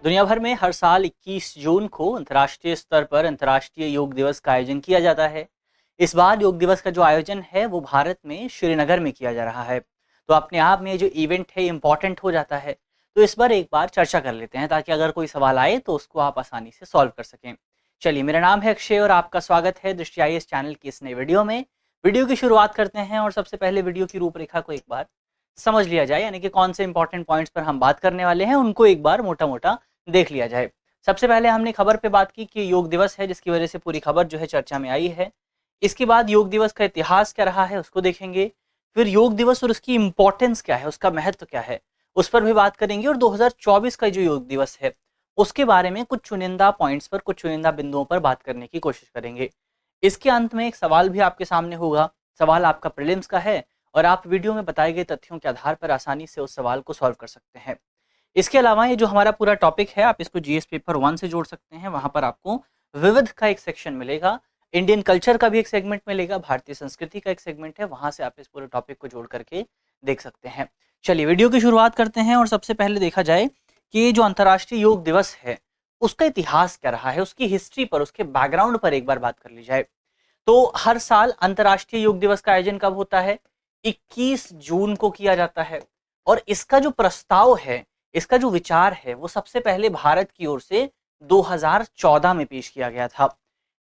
दुनिया भर में हर साल 21 जून को अंतर्राष्ट्रीय स्तर पर अंतर्राष्ट्रीय योग दिवस का आयोजन किया जाता है। इस बार योग दिवस का जो आयोजन है वो भारत में श्रीनगर में किया जा रहा है। तो अपने आप में जो इवेंट है इम्पॉर्टेंट हो जाता है। तो इस बार एक बार चर्चा कर लेते हैं ताकि अगर कोई सवाल आए तो उसको आप आसानी से सॉल्व कर सकें। चलिए, मेरा नाम है अक्षय और आपका स्वागत है दृष्टि आईएएस चैनल की इस नए वीडियो में। वीडियो की शुरुआत करते हैं और सबसे पहले वीडियो की रूपरेखा को एक बार समझ लिया जाए, यानी कि कौन से इंपॉर्टेंट पॉइंट्स पर हम बात करने वाले हैं उनको एक बार मोटा मोटा देख लिया जाए। सबसे पहले हमने खबर पे बात की कि योग दिवस है, जिसकी वजह से पूरी खबर जो है चर्चा में आई है। इसके बाद योग दिवस का इतिहास क्या रहा है उसको देखेंगे। फिर योग दिवस और उसकी इम्पोर्टेंस क्या है, उसका महत्व क्या है, उस पर भी बात करेंगे। और 2024 का जो योग दिवस है उसके बारे में कुछ चुनिंदा पॉइंट्स पर, कुछ चुनिंदा बिंदुओं पर बात करने की कोशिश करेंगे। इसके अंत में एक सवाल भी आपके सामने होगा। सवाल आपका प्रीलिम्स का है और आप वीडियो में बताए गए तथ्यों के आधार पर आसानी से उस सवाल को सॉल्व कर सकते हैं। इसके अलावा ये जो हमारा पूरा टॉपिक है, आप इसको जीएस पेपर 1 से जोड़ सकते हैं। वहां पर आपको विविध का एक सेक्शन मिलेगा, इंडियन कल्चर का भी एक सेगमेंट मिलेगा, भारतीय संस्कृति का एक सेगमेंट है, वहां से आप इस पूरे टॉपिक को जोड़ करके देख सकते हैं। चलिए वीडियो की शुरुआत करते हैं और सबसे पहले देखा जाए कि जो अंतर्राष्ट्रीय योग दिवस है उसका इतिहास क्या रहा है, उसकी हिस्ट्री पर, उसके बैकग्राउंड पर एक बार बात कर ली जाए। तो हर साल अंतर्राष्ट्रीय योग दिवस का आयोजन कब होता है? 21 जून को किया जाता है। और इसका जो प्रस्ताव है, इसका जो विचार है, वो सबसे पहले भारत की ओर से 2014 में पेश किया गया था।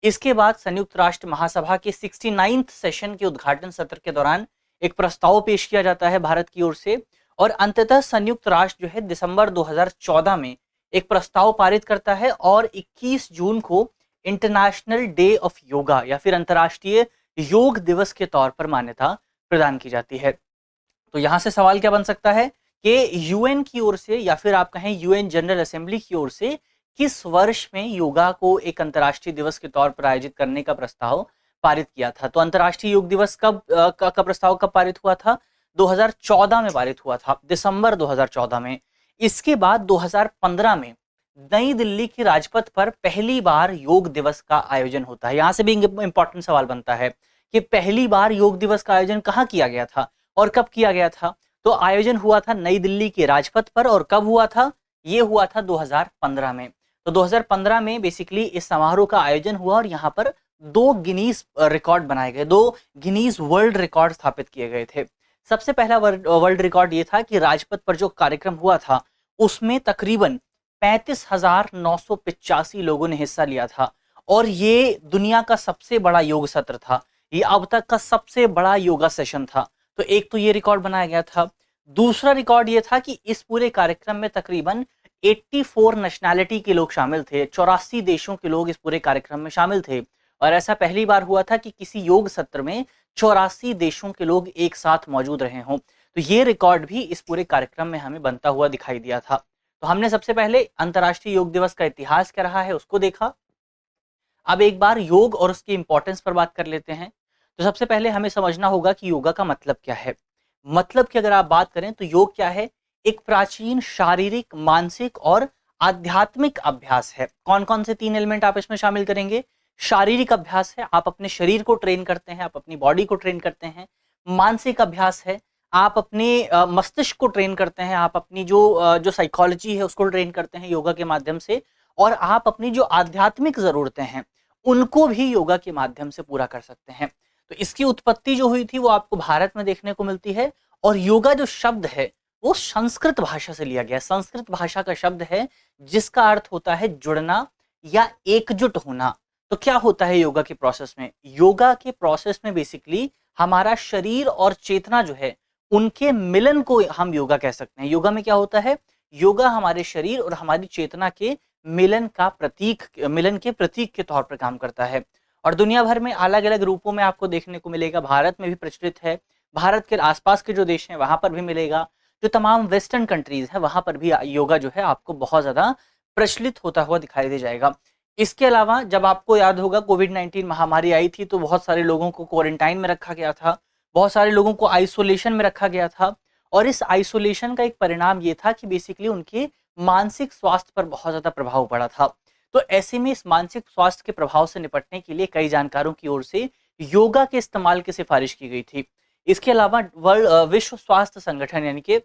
इसके बाद संयुक्त राष्ट्र महासभा के 69th सेशन के उद्घाटन सत्र के दौरान एक प्रस्ताव पेश किया जाता है भारत की ओर से। और अंततः संयुक्त राष्ट्र जो है दिसंबर 2014 में एक प्रस्ताव पारित करता है और 21 जून को इंटरनेशनल डे ऑफ योगा या फिर अंतर्राष्ट्रीय योग दिवस के तौर पर मान्यता प्रदान की जाती है। तो यहां से सवाल क्या बन सकता है कि यूएन की ओर से या फिर आप कहें यूएन जनरल असेंबली की ओर से किस वर्ष में योगा को एक अंतर्राष्ट्रीय दिवस के तौर पर आयोजित करने का प्रस्ताव पारित किया था? तो अंतर्राष्ट्रीय योग दिवस का प्रस्ताव कब पारित हुआ था? 2014 में पारित हुआ था, दिसंबर 2014 में। इसके बाद 2015 में नई दिल्ली की राजपथ पर पहली बार योग दिवस का आयोजन होता है। यहां से भी इंपॉर्टेंट सवाल बनता है कि पहली बार योग दिवस का आयोजन कहाँ किया गया था और कब किया गया था? तो आयोजन हुआ था नई दिल्ली के राजपथ पर। और कब हुआ था? ये हुआ था 2015 में। तो 2015 में बेसिकली इस समारोह का आयोजन हुआ और यहाँ पर 2 गिनीज रिकॉर्ड बनाए गए, 2 गिनीज वर्ल्ड रिकॉर्ड स्थापित किए गए थे। सबसे पहला वर्ल्ड रिकॉर्ड ये था कि राजपथ पर जो कार्यक्रम हुआ था उसमें तकरीबन 35,985 लोगों ने हिस्सा लिया था। और ये दुनिया का सबसे बड़ा योग सत्र था, ये अब तक का सबसे बड़ा योगा सेशन था। तो एक तो ये रिकॉर्ड बनाया गया था। दूसरा रिकॉर्ड ये था कि इस पूरे कार्यक्रम में तकरीबन 84 नेशनैलिटी के लोग शामिल थे, 84 देशों के लोग इस पूरे कार्यक्रम में शामिल थे। और ऐसा पहली बार हुआ था कि किसी योग सत्र में 84 देशों के लोग एक साथ मौजूद रहे हों। तो ये रिकॉर्ड भी इस पूरे कार्यक्रम में हमें बनता हुआ दिखाई दिया था। तो हमने सबसे पहले अंतर्राष्ट्रीय योग दिवस का इतिहास क्या रहा है उसको देखा। अब एक बार योग और उसकी इंपॉर्टेंस पर बात कर लेते हैं। तो सबसे पहले हमें समझना होगा कि योगा का मतलब क्या है। मतलब की अगर आप बात करें तो योग क्या है? एक प्राचीन शारीरिक, मानसिक और आध्यात्मिक अभ्यास है। कौन कौन से 3 एलिमेंट आप इसमें शामिल करेंगे? शारीरिक अभ्यास है, आप अपने शरीर को ट्रेन करते हैं, आप अपनी बॉडी को ट्रेन करते हैं। मानसिक अभ्यास है, आप अपने मस्तिष्क को ट्रेन करते हैं, आप अपनी जो साइकोलॉजी है उसको ट्रेन करते हैं योगा के माध्यम से। और आप अपनी जो आध्यात्मिक जरूरतें हैं उनको भी योगा के माध्यम से पूरा कर सकते हैं। तो इसकी उत्पत्ति जो हुई थी वो आपको भारत में देखने को मिलती है। और योगा जो शब्द है वो संस्कृत भाषा से लिया गया, संस्कृत भाषा का शब्द है जिसका अर्थ होता है जुड़ना या एकजुट होना। तो क्या होता है योगा के प्रोसेस में? योगा के प्रोसेस में बेसिकली हमारा शरीर और चेतना जो है उनके मिलन को हम योगा कह सकते हैं। योगा में क्या होता है? योगा हमारे शरीर और हमारी चेतना के मिलन के प्रतीक के तौर पर काम करता है। और दुनिया भर में अलग अलग रूपों में आपको देखने को मिलेगा। भारत में भी प्रचलित है, भारत के आसपास के जो देश हैं वहां पर भी मिलेगा। जो तमाम वेस्टर्न कंट्रीज हैं वहां पर भी योगा जो है आपको बहुत ज्यादा प्रचलित होता हुआ दिखाई दे जाएगा। इसके अलावा जब आपको याद होगा कोविड-19 महामारी आई थी तो बहुत सारे लोगों को क्वारंटाइन में रखा गया था, बहुत सारे लोगों को आइसोलेशन में रखा गया था। और इस आइसोलेशन का एक परिणाम ये था कि बेसिकली उनके मानसिक स्वास्थ्य पर बहुत ज्यादा प्रभाव पड़ा था। तो ऐसे में इस मानसिक स्वास्थ्य के प्रभाव से निपटने के लिए कई जानकारों की ओर से योगा के इस्तेमाल की सिफारिश की गई थी। इसके अलावा विश्व स्वास्थ्य संगठन यानी कि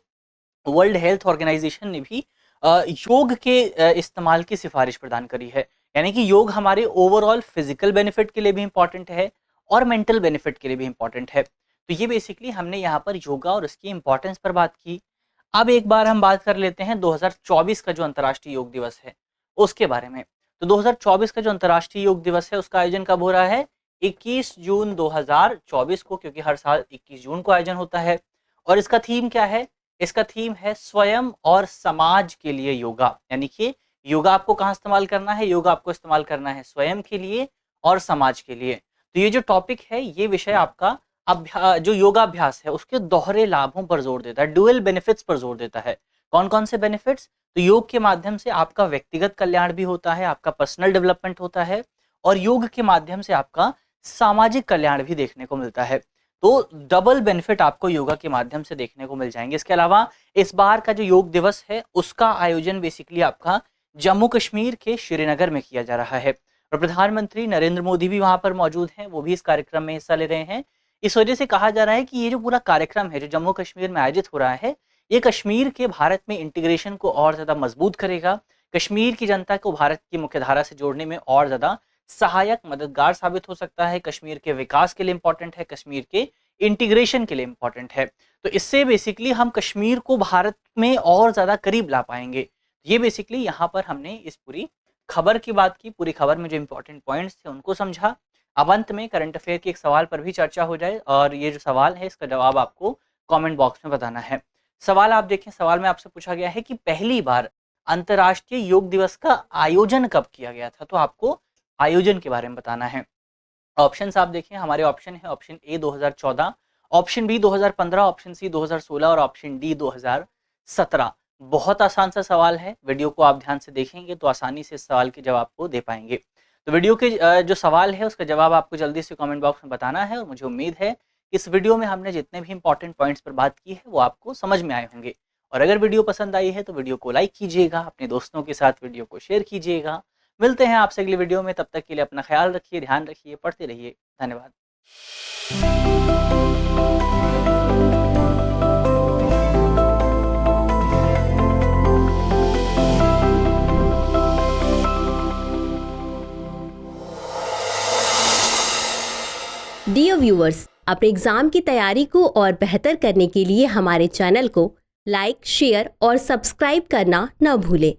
वर्ल्ड हेल्थ ऑर्गेनाइजेशन ने भी योग के इस्तेमाल की सिफारिश प्रदान करी है। यानी कि योग हमारे ओवरऑल फिजिकल बेनिफिट के लिए भी इंपॉर्टेंट है और मेंटल बेनिफिट के लिए भी इंपॉर्टेंट है। तो ये बेसिकली हमने यहाँ पर योगा और उसकी इंपॉर्टेंस पर बात की। अब एक बार हम बात कर लेते हैं 2024 का जो अंतर्राष्ट्रीय योग दिवस है उसके बारे में। तो 2024 का जो अंतर्राष्ट्रीय योग दिवस है उसका आयोजन कब हो रहा है? 21 जून 2024 को, क्योंकि हर साल 21 जून को आयोजन होता है। और इसका थीम क्या है? इसका थीम है स्वयं और समाज के लिए योगा। यानी कि योगा आपको कहाँ इस्तेमाल करना है? योगा आपको इस्तेमाल करना है स्वयं के लिए और समाज के लिए। तो ये जो टॉपिक है, ये विषय आपका जो योगाभ्यास है उसके दोहरे लाभों पर जोर देता है, डुअल बेनिफिट्स पर जोर देता है। कौन कौन से बेनिफिट्स? तो योग के माध्यम से आपका व्यक्तिगत कल्याण भी होता है, आपका पर्सनल डेवलपमेंट होता है और योग के माध्यम से आपका सामाजिक कल्याण भी देखने को मिलता है। तो डबल बेनिफिट आपको योगा के माध्यम से देखने को मिल जाएंगे। इसके अलावा इस बार का जो योग दिवस है उसका आयोजन बेसिकली आपका जम्मू कश्मीर के श्रीनगर में किया जा रहा है और प्रधानमंत्री नरेंद्र मोदी भी वहां पर मौजूद हैं, वो भी इस कार्यक्रम में हिस्सा ले रहे हैं। इस वजह से कहा जा रहा है कि ये जो पूरा कार्यक्रम है जो जम्मू कश्मीर में आयोजित हो रहा है, ये कश्मीर के भारत में इंटीग्रेशन को और ज़्यादा मजबूत करेगा, कश्मीर की जनता को भारत की मुख्यधारा से जोड़ने में और ज़्यादा सहायक मददगार साबित हो सकता है, कश्मीर के विकास के लिए इम्पोर्टेंट है, कश्मीर के इंटीग्रेशन के लिए इम्पोर्टेंट है। तो इससे बेसिकली हम कश्मीर को भारत में और ज़्यादा करीब ला पाएंगे। ये बेसिकली यहाँ पर हमने इस पूरी खबर की बात की, पूरी खबर में जो इंपॉर्टेंट पॉइंट्स थे उनको समझा। अब अंत में करंट अफेयर के एक सवाल पर भी चर्चा हो जाए और ये जो सवाल है इसका जवाब आपको कमेंट बॉक्स में बताना है। सवाल आप देखें, सवाल में आपसे पूछा गया है कि पहली बार अंतर्राष्ट्रीय योग दिवस का आयोजन कब किया गया था? तो आपको आयोजन के बारे में बताना है। ऑप्शंस आप देखें, हमारे ऑप्शन है option A 2014, option B 2015, option C 2016 और ऑप्शन डी 2017। बहुत आसान सा सवाल है, वीडियो को आप ध्यान से देखेंगे तो आसानी से इस सवाल के जवाब को दे पाएंगे। तो वीडियो के जो सवाल है उसका जवाब आपको जल्दी से कमेंट बॉक्स में बताना है और मुझे उम्मीद है कि इस वीडियो में हमने जितने भी इंपॉर्टेंट पॉइंट्स पर बात की है वो आपको समझ में आए होंगे। और अगर वीडियो पसंद आई है तो वीडियो को लाइक कीजिएगा, अपने दोस्तों के साथ वीडियो को शेयर कीजिएगा। मिलते हैं आपसे अगली वीडियो में, तब तक के लिए अपना ख्याल रखिए, ध्यान रखिए, पढ़ते रहिए। धन्यवाद। डियर व्यूअर्स, अपने एग्जाम की तैयारी को और बेहतर करने के लिए हमारे चैनल को लाइक, शेयर और सब्सक्राइब करना न भूलें।